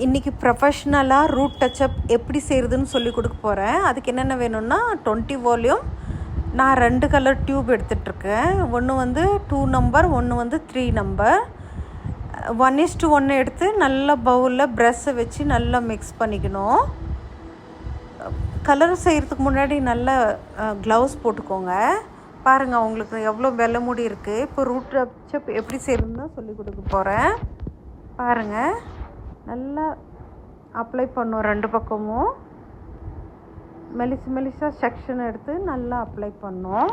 இன்றைக்கி ப்ரொஃபஷ்னலாக root touch-up எப்படி செய்கிறதுன்னு சொல்லி கொடுக்க போகிறேன். அதுக்கு என்னென்ன வேணும்னா 20 வால்யூம், நான் 2 கலர் டியூப் எடுத்துகிட்ருக்கேன். ஒன்று வந்து 2 நம்பர், ஒன்று வந்து 3 நம்பர். 1:1 எடுத்து நல்லா பவுலில் ப்ரஷ்ஷை வச்சு நல்லா மிக்ஸ் பண்ணிக்கணும். கலர் செய்கிறதுக்கு முன்னாடி நல்லா க்ளவுஸ் போட்டுக்கோங்க. பாருங்கள், அவங்களுக்கு எவ்வளோ வெள்ளை முடி இருக்குது. இப்போ ரூட் டச்சப் எப்படி செய்கிறதுன்னு தான் சொல்லி கொடுக்க போகிறேன். பாருங்கள், நல்லா அப்ளை பண்ணோம். 2 பக்கமும் மெலிசாக செக்ஷன் எடுத்து நல்லா அப்ளை பண்ணோம்.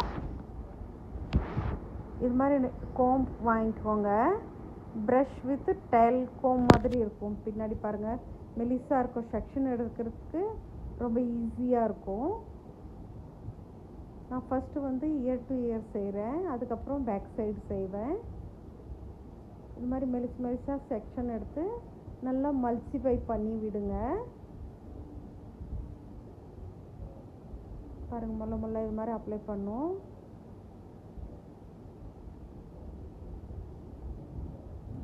இது மாதிரி கோம் வாங்கிக்கோங்க. ப்ரஷ் வித் டெயில் கோம் மாதிரி இருக்கும். பின்னாடி பாருங்கள், மெலிசாக இருக்கும். செக்ஷன் எடுக்கிறதுக்கு ரொம்ப ஈஸியாக இருக்கும். நான் ஃபஸ்ட்டு வந்து இயர் டு இயர் செய்கிறேன், அதுக்கப்புறம் பேக் சைடு செய்வேன். இது மாதிரி மெலிசாக செக்ஷன் எடுத்து நல்லா மல்சிஃபை பண்ணி விடுங்க. பாருங்கள், முள்ள இது மாதிரி அப்ளை பண்ணும்.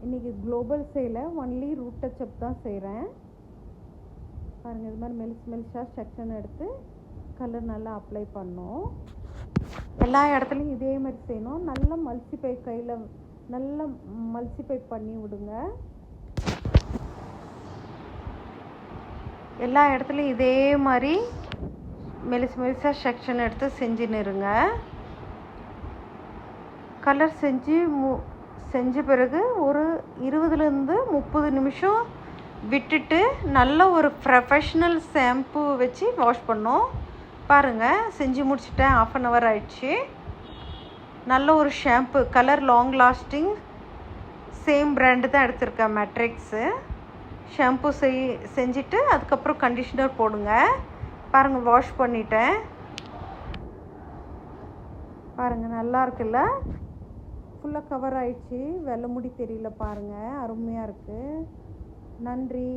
இன்றைக்கி குளோபல் சேல ஒன்லி ரூட் டச்சப் தான் செய்கிறேன். பாருங்கள், இது மாதிரி மெலிசாக செக்ஷன் எடுத்து கலர் நல்லா அப்ளை பண்ணோம். எல்லா இடத்துலையும் இதே மாதிரி செய்யணும். நல்லா மல்சிஃபை கையில் நல்லா மல்சிஃபை பண்ணி விடுங்க. எல்லா இடத்துலையும் இதே மாதிரி மெலிசாக செக்ஷன் எடுத்து செஞ்சுன்னு இருங்க. கலர் செஞ்ச பிறகு ஒரு 20லேருந்து 30 நிமிஷம் விட்டுட்டு நல்ல ஒரு ப்ரொஃபஷ்னல் ஷாம்பு வச்சு வாஷ் பண்ணோம். பாருங்கள், செஞ்சு முடிச்சிட்டேன். 1/2 hour ஆயிடுச்சு. நல்ல ஒரு shampoo, colour long lasting, same brand தான் எடுத்திருக்கேன், மேட்ரிக்ஸு. ஷாம்பு செஞ்சுட்டு அதுக்கப்புறம் கண்டிஷ்னர் போடுங்க. பாருங்கள், வாஷ் பண்ணிட்டேன். பாருங்கள், நல்லா இருக்குல்ல? ஃபுல்லாக கவர் ஆயிடுச்சு. வெள்ளை முடி தெரியல பாருங்கள், அருமையாக இருக்குது. நன்றி.